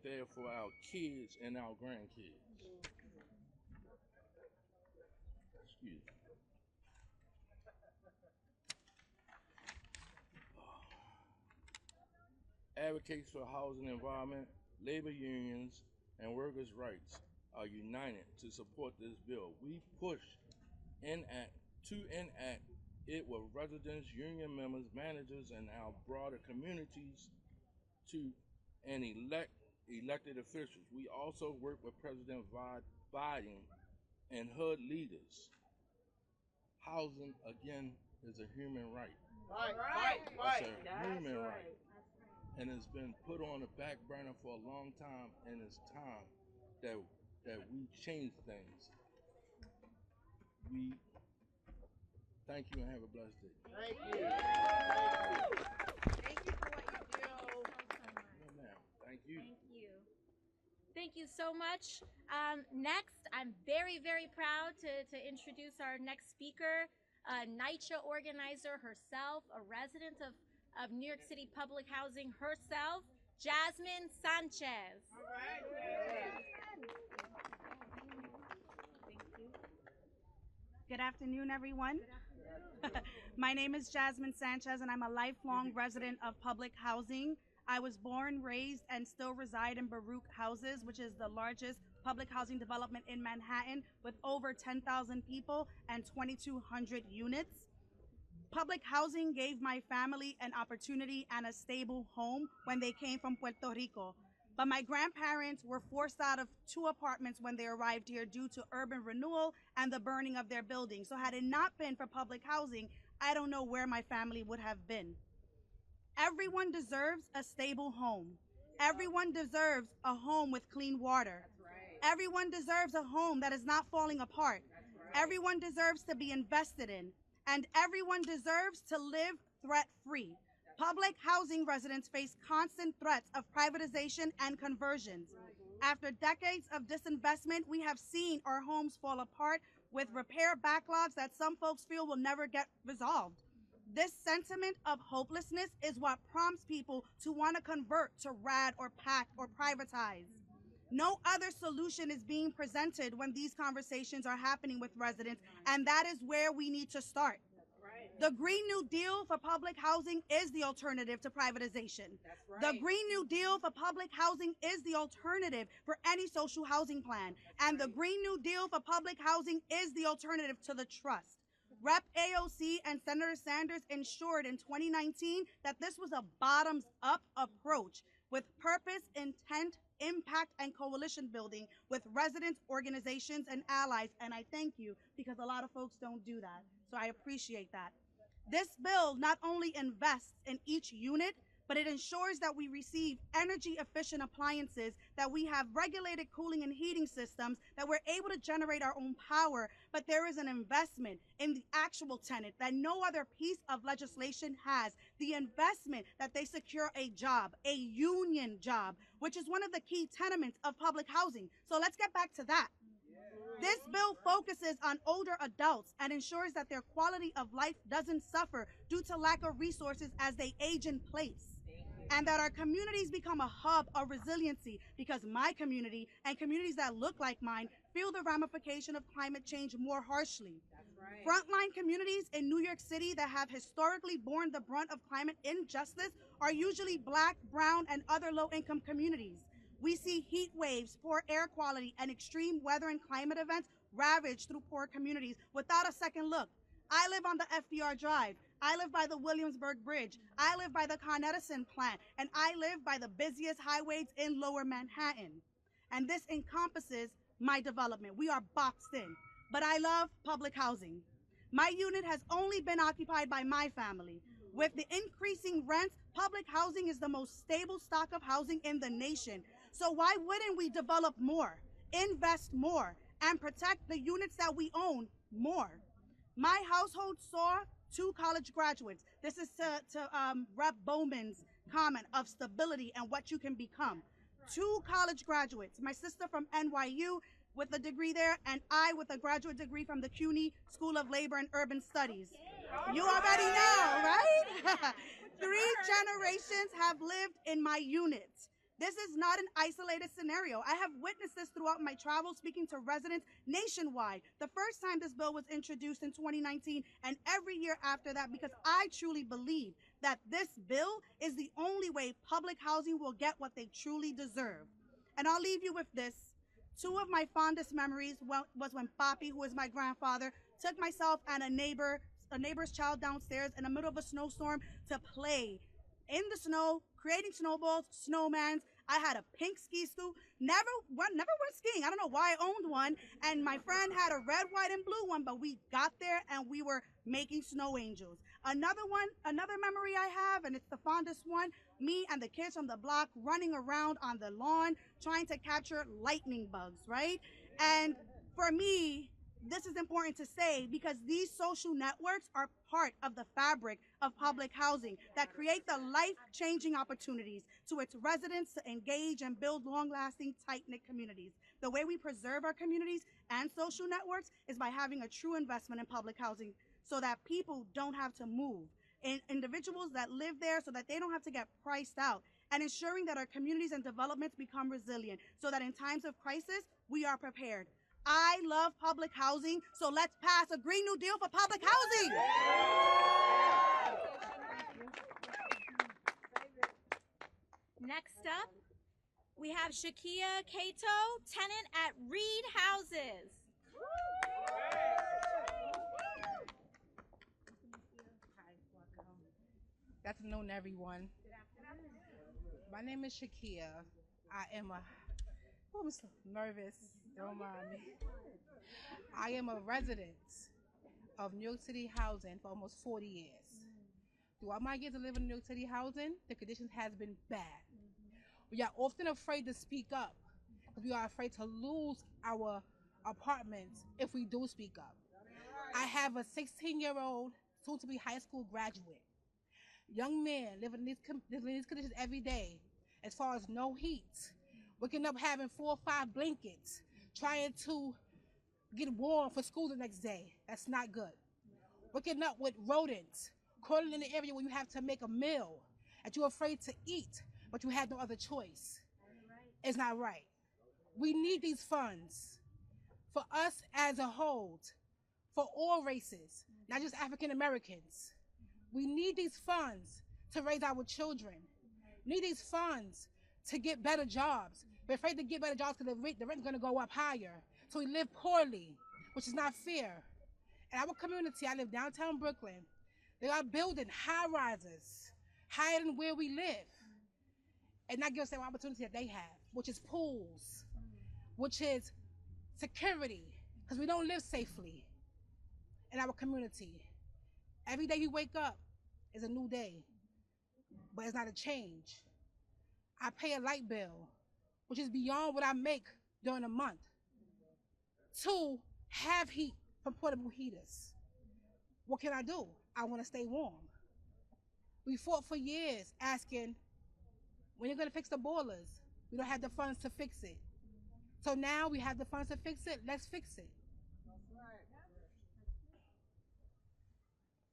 there for our kids and our grandkids. Excuse me. Advocates for housing environment, labor unions, and workers' rights are united to support this bill. We push to enact it with residents, union members, managers, and our broader communities and elected officials. We also work with President Biden and HUD leaders. Housing, again, is a human right. It's a human right. And it's been put on the back burner for a long time, and it's time that we change things. We thank you and have a blessed day. Thank you. Thank you for what you do. No, ma'am. Thank you. Thank you. Thank you so much. Next, I'm very, very proud to introduce our next speaker, NYCHA organizer herself, a resident of New York City Public Housing herself, Jasmine Sanchez. All right. Good afternoon, everyone. My name is Jasmine Sanchez, and I'm a lifelong resident of public housing. I was born, raised, and still reside in Baruch Houses, which is the largest public housing development in Manhattan with over 10,000 people and 2,200 units. Public housing gave my family an opportunity and a stable home when they came from Puerto Rico. But my grandparents were forced out of 2 apartments when they arrived here due to urban renewal and the burning of their buildings. So had it not been for public housing, I don't know where my family would have been. Everyone deserves a stable home. Everyone deserves a home with clean water. Everyone deserves a home that is not falling apart. Everyone deserves to be invested in. And everyone deserves to live threat-free. Public housing residents face constant threats of privatization and conversions. After decades of disinvestment, we have seen our homes fall apart with repair backlogs that some folks feel will never get resolved. This sentiment of hopelessness is what prompts people to want to convert to RAD or PAC or privatize. No other solution is being presented when these conversations are happening with residents, and that is where we need to start. The Green New Deal for public housing is the alternative to privatization. The Green New Deal for public housing is the alternative for any social housing plan. And the Green New Deal for public housing is the alternative to the trust. Rep. AOC and Senator Sanders ensured in 2019 that this was a bottoms-up approach with purpose, intent, impact, and coalition building with residents, organizations, and allies. And I thank you because a lot of folks don't do that. So I appreciate that. This bill not only invests in each unit, but it ensures that we receive energy-efficient appliances, that we have regulated cooling and heating systems, that we're able to generate our own power, but there is an investment in the actual tenant that no other piece of legislation has. The investment that they secure a job, a union job, which is one of the key tenements of public housing. So let's get back to that. This bill focuses on older adults and ensures that their quality of life doesn't suffer due to lack of resources as they age in place. And that our communities become a hub of resiliency, because my community and communities that look like mine feel the ramification of climate change more harshly. Frontline communities in New York City that have historically borne the brunt of climate injustice are usually Black, brown, and other low-income communities. We see heat waves, poor air quality, and extreme weather and climate events ravage through poor communities without a second look. I live on the FDR Drive. I live by the Williamsburg Bridge. I live by the Con Edison plant. And I live by the busiest highways in Lower Manhattan. And this encompasses my development. We are boxed in. But I love public housing. My unit has only been occupied by my family. With the increasing rents, public housing is the most stable stock of housing in the nation. So why wouldn't we develop more, invest more, and protect the units that we own more? My household saw 2 college graduates. This is to Rep. Bowman's comment of stability and what you can become. 2 college graduates, my sister from NYU with a degree there, and I with a graduate degree from the CUNY School of Labor and Urban Studies. You already know, right? 3 generations have lived in my unit. This is not an isolated scenario. I have witnessed this throughout my travels speaking to residents nationwide. The first time this bill was introduced in 2019 and every year after that, because I truly believe that this bill is the only way public housing will get what they truly deserve. And I'll leave you with this. 2 of my fondest memories was when Papi, who is my grandfather, took myself and a neighbor's child downstairs in the middle of a snowstorm to play in the snow, creating snowballs, snowmans. I had a pink ski scoop, never went skiing. I don't know why I owned one. And my friend had a red, white, and blue one, but we got there and we were making snow angels. Another memory I have, and it's the fondest one, me and the kids from the block running around on the lawn trying to capture lightning bugs, right? And for me, this is important to say because these social networks are part of the fabric of public housing that create the life-changing opportunities to its residents to engage and build long-lasting, tight-knit communities. The way we preserve our communities and social networks is by having a true investment in public housing so that people don't have to move, and individuals that live there so that they don't have to get priced out, and ensuring that our communities and developments become resilient so that in times of crisis, we are prepared. I love public housing, so let's pass a Green New Deal for public housing. Next up, we have Shakia Cato, tenant at Reed Houses. Good afternoon, everyone. My name is Shakia. I'm so nervous. Don't mind me. I am a resident of New York City housing for almost 40 years. Throughout my years of living in New York City housing, the conditions has been bad. We are often afraid to speak up because we are afraid to lose our apartments if we do speak up. I have a 16-year-old, soon-to-be high school graduate, young man living in these conditions every day, as far as no heat, waking up having 4 or 5 blankets, trying to get warm for school the next day. That's not good. Waking up with rodents, crawling in the area where you have to make a meal that you're afraid to eat, but you have no other choice. It's not right. We need these funds for us as a whole, for all races, not just African Americans. We need these funds to raise our children. We need these funds to get better jobs. We're afraid to get better jobs because the rent's going to go up higher. So we live poorly, which is not fair. In our community, I live downtown Brooklyn. They are building high rises, higher than where we live, and not give us the opportunity that they have, which is pools, which is security, because we don't live safely in our community. Every day you wake up is a new day, but it's not a change. I pay a light bill, which is beyond what I make during a month, to have heat from portable heaters. What can I do? I want to stay warm. We fought for years asking, when you're going to fix the boilers? We don't have the funds to fix it. So now we have the funds to fix it, let's fix it.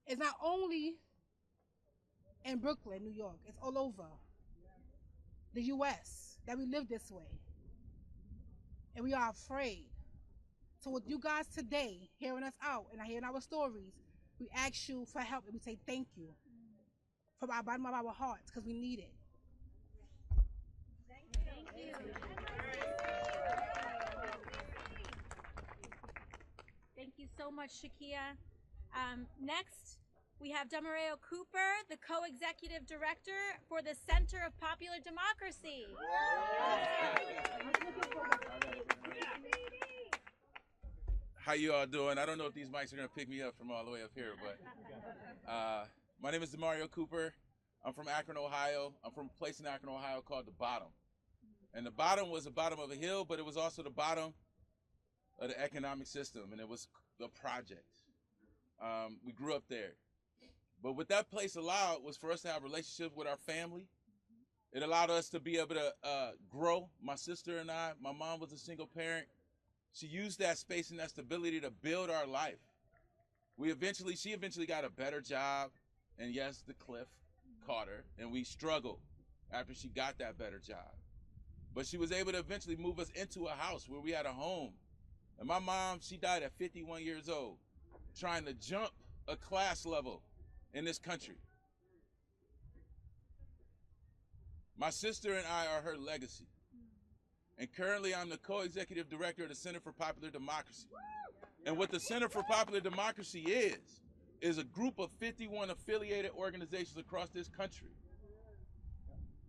It's not only in Brooklyn, New York, it's all over the US that we live this way. And we are afraid. So with you guys today, hearing us out and hearing our stories, we ask you for help and we say thank you from our bottom of our hearts because we need it. Thank you. Thank you so much, Shakia. Next, we have Damareo Cooper, the co-executive director for the Center of Popular Democracy. How you all doing? I don't know if these mics are going to pick me up from all the way up here, but my name is Damareo Cooper. I'm from Akron, Ohio. I'm from a place in Akron, Ohio called The Bottom. And The Bottom was the bottom of a hill, but it was also the bottom of the economic system, and it was the projects. We grew up there. But what that place allowed was for us to have relationships with our family. It allowed us to be able to grow. My sister and I, my mom was a single parent. She used that space and that stability to build our life. She eventually got a better job, and yes, the cliff caught her, and we struggled after she got that better job. But she was able to eventually move us into a house where we had a home. And my mom, she died at 51 years old, trying to jump a class level in this country. My sister and I are her legacy. And currently I'm the co-executive director of the Center for Popular Democracy. And what the Center for Popular Democracy is a group of 51 affiliated organizations across this country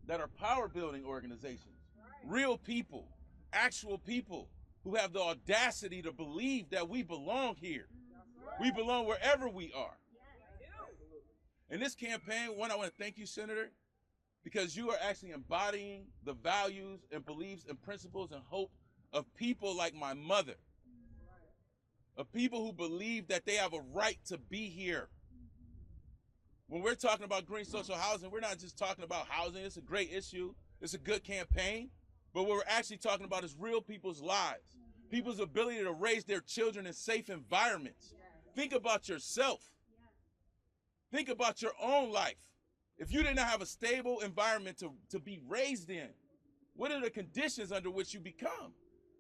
that are power building organizations, real people, actual people who have the audacity to believe that we belong here. We belong wherever we are. In this campaign, I want to thank you, Senator, because you are actually embodying the values and beliefs and principles and hope of people like my mother, of people who believe that they have a right to be here. When we're talking about green social housing, we're not just talking about housing. It's a great issue. It's a good campaign. But what we're actually talking about is real people's lives, people's ability to raise their children in safe environments. Think about yourself. Think about your own life. If you did not have a stable environment to be raised in, what are the conditions under which you become?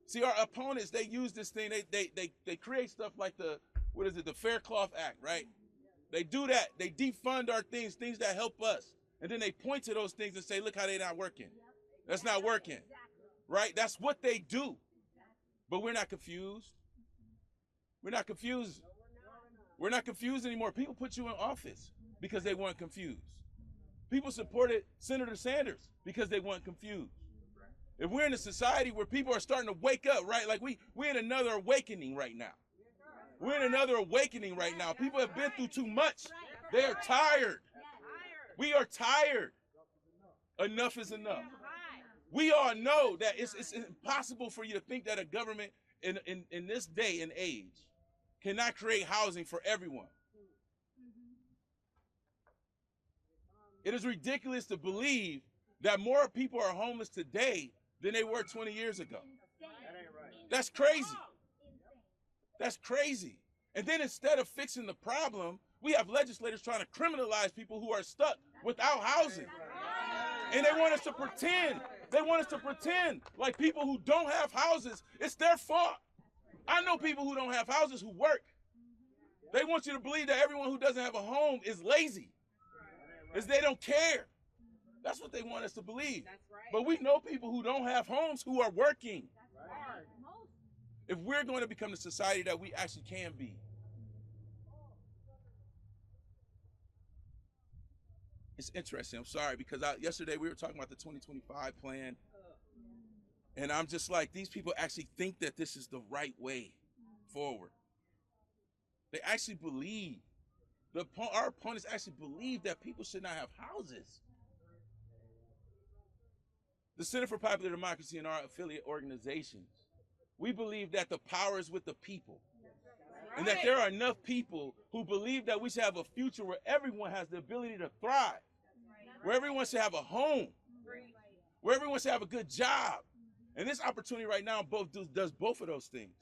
See, our opponents, they use this thing, they create stuff like the Fair Cloth Act, right? They do that, they defund our things that help us. And then they point to those things and say, look how they're not working. That's not working, right? That's what they do. But we're not confused. We're not confused. We're not confused anymore. People put you in office because they weren't confused. People supported Senator Sanders because they weren't confused. If we're in a society where people are starting to wake up, right? Like we're in another awakening right now. We're in another awakening right now. People have been through too much. They are tired. We are tired. Enough is enough. We all know that it's impossible for you to think that a government in this day and age cannot create housing for everyone. It is ridiculous to believe that more people are homeless today than they were 20 years ago. That's crazy. That's crazy. And then instead of fixing the problem, we have legislators trying to criminalize people who are stuck without housing. And they want us to pretend. They want us to pretend like people who don't have houses, it's their fault. I know people who don't have houses who work. They want you to believe that everyone who doesn't have a home is lazy, is they don't care. That's what they want us to believe. But we know people who don't have homes who are working. If we're going to become the society that we actually can be. It's interesting. I'm sorry, because yesterday we were talking about the 2025 plan. And I'm just like, these people actually think that this is the right way forward. They actually believe, our opponents actually believe that people should not have houses. The Center for Popular Democracy and our affiliate organizations, we believe that the power is with the people. And that there are enough people who believe that we should have a future where everyone has the ability to thrive, where everyone should have a home, where everyone should have a good job. And this opportunity right now does both of those things.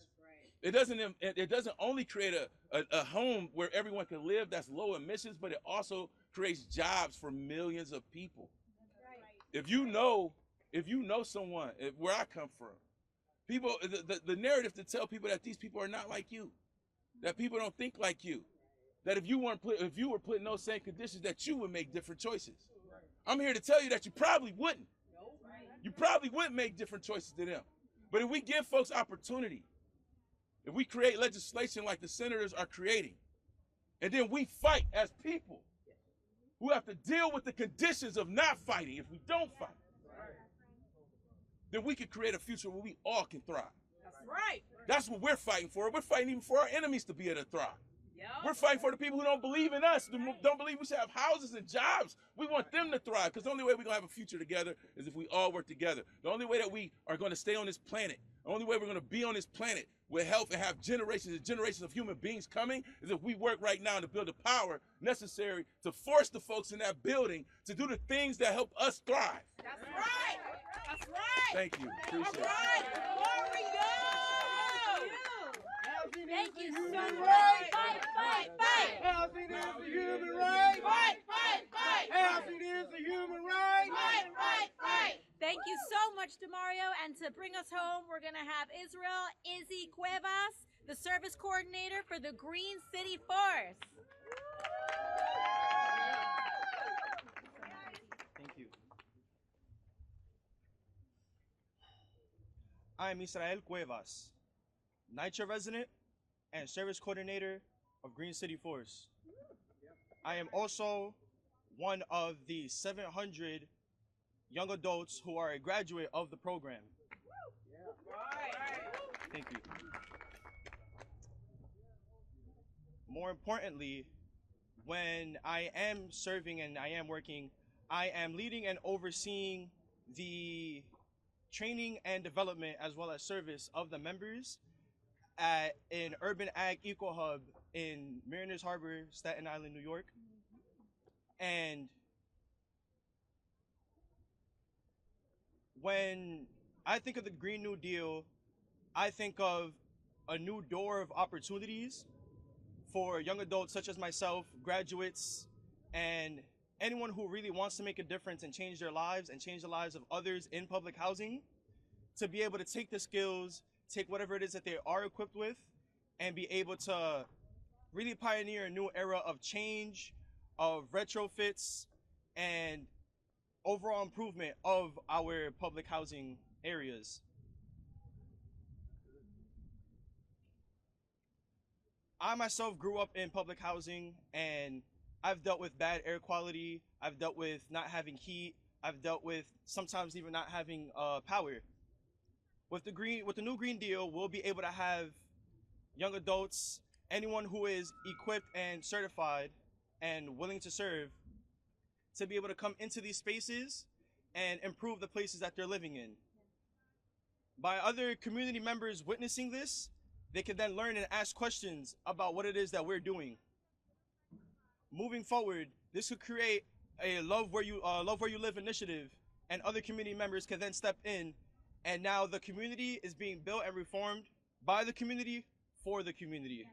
It doesn't only create a home where everyone can live that's low emissions, but it also creates jobs for millions of people. If you know someone, where I come from, people, the narrative to tell people that these people are not like you, that people don't think like you, that if you were put in those same conditions, that you would make different choices. I'm here to tell you that you probably wouldn't. You probably wouldn't make different choices than them. But if we give folks opportunity, if we create legislation like the senators are creating, and then we fight as people who have to deal with the conditions of not fighting, if we don't fight, then we can create a future where we all can thrive. That's right. That's what we're fighting for. We're fighting even for our enemies to be able to thrive. Yep. We're fighting for the people who don't believe in us, don't believe we should have houses and jobs. We want them to thrive, because the only way we're going to have a future together is if we all work together. The only way that we are going to stay on this planet, the only way we're going to be on this planet with health and have generations and generations of human beings coming is if we work right now to build the power necessary to force the folks in that building to do the things that help us thrive. That's right. That's right. Thank you. Appreciate it. Thank you so much. Fight, fight, fight. Housing is a human right. Fight, fight, fight. Housing is a human right. Fight, fight, fight. Thank you so much, Demario. And to bring us home, we're going to have Izzy Cuevas, the service coordinator for the Green City Force. Thank you. I'm Israel Cuevas, NYCHA resident and service coordinator of Green City Force. I am also one of the 700 young adults who are a graduate of the program. Thank you. More importantly, when I am serving and I am working, I am leading and overseeing the training and development as well as service of the members at an urban ag eco hub in Mariners Harbor, Staten Island, New York. And when I think of the Green New Deal, I think of a new door of opportunities for young adults such as myself, graduates, and anyone who really wants to make a difference and change their lives and change the lives of others in public housing, to be able to take the skills, take whatever it is that they are equipped with, and be able to really pioneer a new era of change, of retrofits, and overall improvement of our public housing areas. I myself grew up in public housing, and I've dealt with bad air quality, I've dealt with not having heat, I've dealt with sometimes even not having power. With the new Green Deal, we'll be able to have young adults, anyone who is equipped and certified and willing to serve, to be able to come into these spaces and improve the places that they're living in. By other community members witnessing this, they can then learn and ask questions about what it is that we're doing. Moving forward, this could create a love where you live initiative, and other community members can then step in, and now the community is being built and reformed by the community for the community.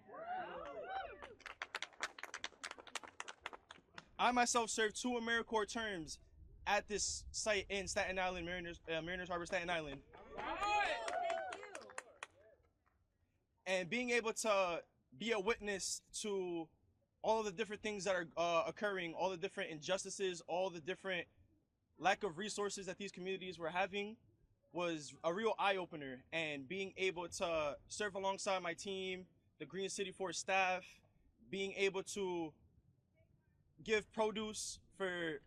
I myself served 2 AmeriCorps terms at this site in Staten Island, Mariners Harbor, Staten Island. And being able to be a witness to all of the different things that are occurring, all the different injustices, all the different lack of resources that these communities were having was a real eye-opener. And being able to serve alongside my team, the Green City Force staff, being able to give produce for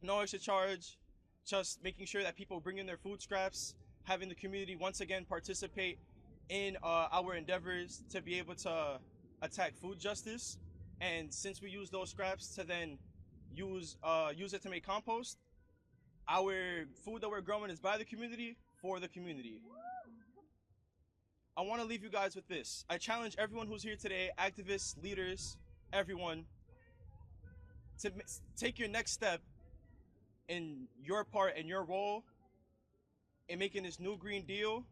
no extra charge, just making sure that people bring in their food scraps, having the community once again participate in our endeavors to be able to attack food justice. And since we use those scraps to then use it to make compost, our food that we're growing is by the community, for the community. I want to leave you guys with this. I challenge everyone who's here today, activists, leaders, everyone, to take your next step in your part and your role in making this new Green Deal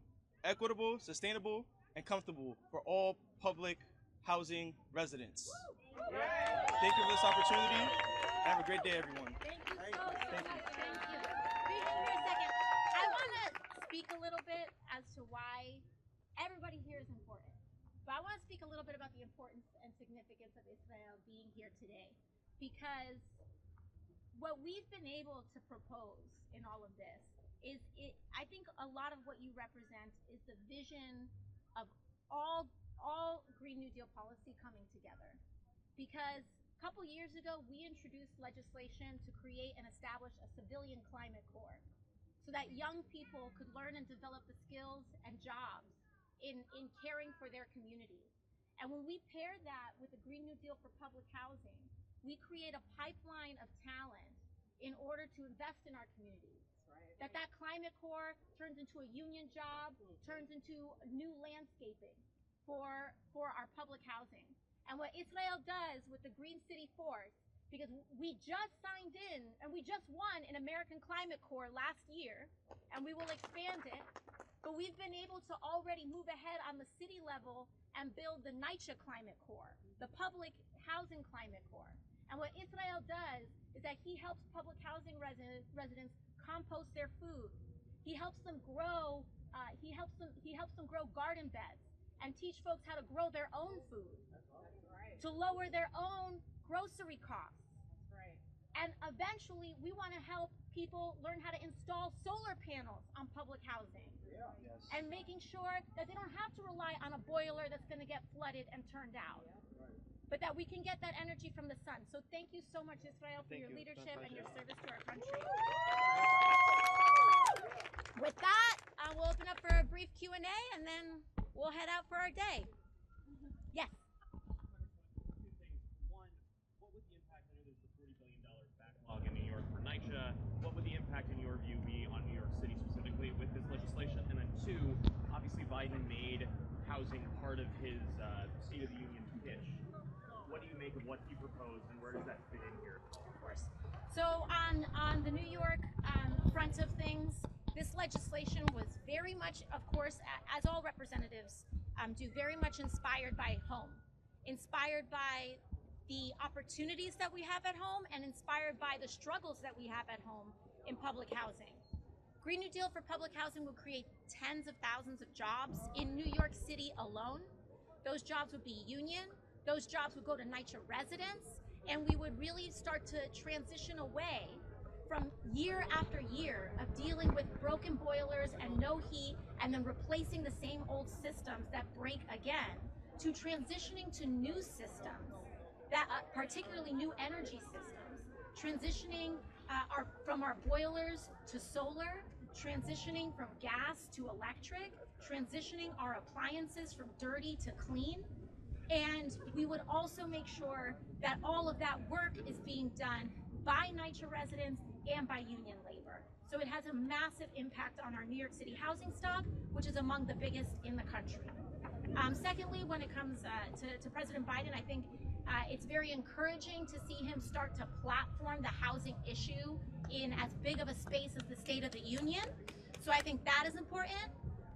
equitable, sustainable, and comfortable for all public housing residents. Thank you for this opportunity. Have a great day, everyone. Thank you so much. Thank you. Being here a second, I want to speak a little bit as to why everybody here is important. But I want to speak a little bit about the importance and significance of Israel being here today. Because what we've been able to propose in all of this is, I think a lot of what you represent is the vision of all Green New Deal policy coming together. Because a couple years ago, we introduced legislation to create and establish a civilian climate corps so that young people could learn and develop the skills and jobs in caring for their communities. And when we pair that with the Green New Deal for public housing, we create a pipeline of talent in order to invest in our communities. That climate corps turns into a union job, turns into new landscaping for our public housing. And what Israel does with the Green City Force, because we just signed in and we just won an American Climate Corps last year, and we will expand it, but we've been able to already move ahead on the city level and build the NYCHA Climate Corps, the Public Housing Climate Corps. And what Israel does is that he helps public housing residents compost their food. He helps them grow. He helps them grow garden beds and teach folks how to grow their own food, to lower their own grocery costs. And eventually, we want to help people learn how to install solar panels on public housing, and making sure that they don't have to rely on a boiler that's going to get flooded and turned out, but that we can get that energy from the sun. So thank you so much, Israel, for your leadership and your service to our country. With that, we'll open up for a brief Q&A, and then we'll head out for our day. Yes. One, what would the impact, I know there's the $40 billion backlog in New York for NYCHA, what would the impact in your view be on New York City specifically with this legislation? And then two, obviously Biden made housing part of his State of the Union pitch. What do you make of what he proposed, and where does that fit in here? Of course. So on the New York front of things, this legislation was very much, of course, as all representatives do, very much inspired by home, inspired by the opportunities that we have at home, and inspired by the struggles that we have at home in public housing. Green New Deal for public housing will create tens of thousands of jobs in New York City alone. Those jobs would be union. Those jobs would go to NYCHA residents, and we would really start to transition away from year after year of dealing with broken boilers and no heat, and then replacing the same old systems that break again, to transitioning to new systems, that particularly new energy systems, transitioning from our boilers to solar, transitioning from gas to electric, transitioning our appliances from dirty to clean. And we would also make sure that all of that work is being done by NYCHA residents and by union labor. So it has a massive impact on our New York City housing stock, which is among the biggest in the country. Secondly, when it comes to President Biden, I think it's very encouraging to see him start to platform the housing issue in as big of a space as the State of the Union. So I think that is important.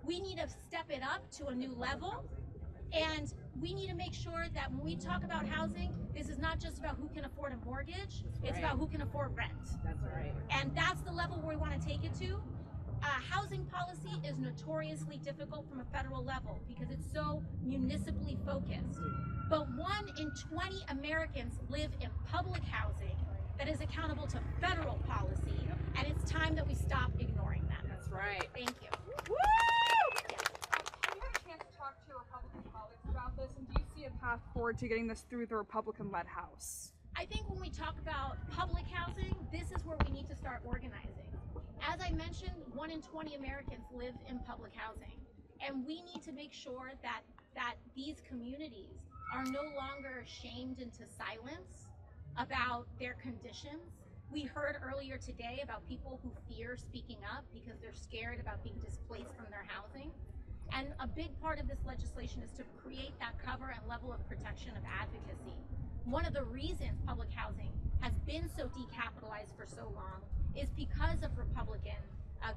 We need to step it up to a new level. And we need to make sure that when we talk about housing, this is not just about who can afford a mortgage, it's about who can afford rent. That's right. And that's the level where we want to take it to. Housing policy is notoriously difficult from a federal level because it's so municipally focused. But 1 in 20 Americans live in public housing that is accountable to federal policy, and it's time that we stop ignoring that. That's right. Thank you. Woo! Have you had a chance to talk to your Republican colleagues about this, and do you see a path forward to getting this through the Republican-led House? I think when we talk about public housing, this is where we need to start organizing. As I mentioned, 1 in 20 Americans live in public housing, and we need to make sure that these communities are no longer shamed into silence about their conditions. We heard earlier today about people who fear speaking up because they're scared about being displaced from their housing. And a big part of this legislation is to create that cover and level of protection of advocacy. One of the reasons public housing has been so decapitalized for so long is because of Republican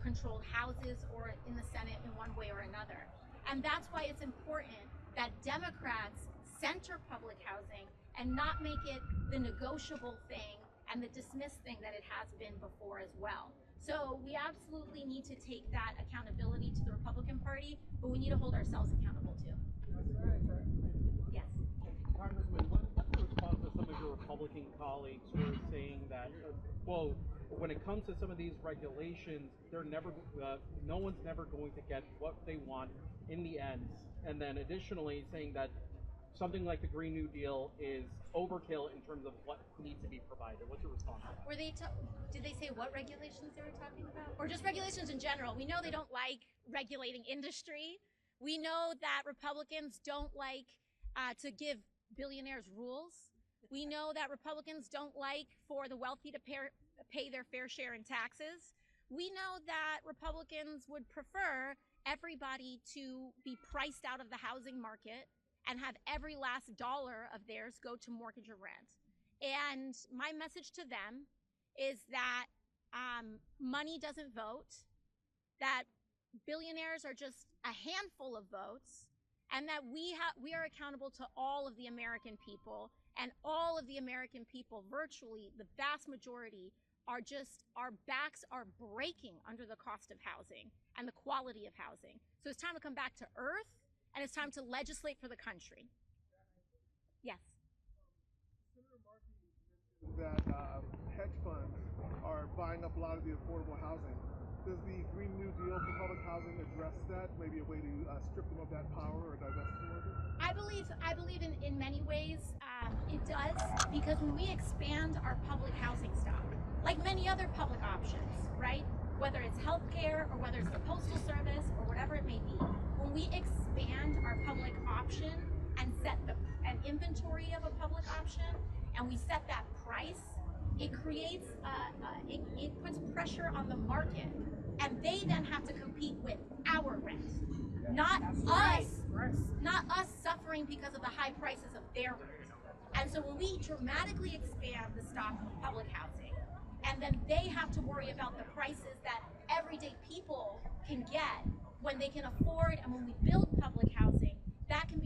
controlled houses or in the Senate in one way or another. And that's why it's important that Democrats center public housing and not make it the negotiable thing and the dismissed thing that it has been before as well. So we absolutely need to take that accountability to the Republican Party, but we need to hold ourselves accountable too. Yes. Congressman, what's the response of some of your Republican colleagues who are saying that, well, when it comes to some of these regulations, they're never, no one's never going to get what they want in the end, and then additionally saying that something like the Green New Deal is overkill in terms of what needs to be provided. What's your response to that? Were they? Did they say what regulations they were talking about, or just regulations in general? We know they don't like regulating industry. We know that Republicans don't like to give billionaires rules. We know that Republicans don't like for the wealthy to pay their fair share in taxes. We know that Republicans would prefer everybody to be priced out of the housing market and have every last dollar of theirs go to mortgage or rent. And my message to them is that money doesn't vote, that billionaires are just a handful of votes, and that we are accountable to all of the American people, and all of the American people, virtually the vast majority, our backs are breaking under the cost of housing and the quality of housing. So it's time to come back to earth, and it's time to legislate for the country. Yes. Senator Markey mentioned that hedge funds are buying up a lot of the affordable housing. Does the Green New Deal for public housing address that? Maybe a way to strip them of that power or divest them of it? I believe in many ways it does, because when we expand our public housing stock, like many other public options, right? Whether it's healthcare or whether it's the postal service or whatever it may be, when we expand our public option and set an inventory of a public option and we set that price, it creates it puts pressure on the market, and they then have to compete with our rent, not us suffering because of the high prices of their rent. And so when we dramatically expand the stock of public housing, and then they have to worry about the prices that everyday people can get when they can afford, and when we build public housing, that can be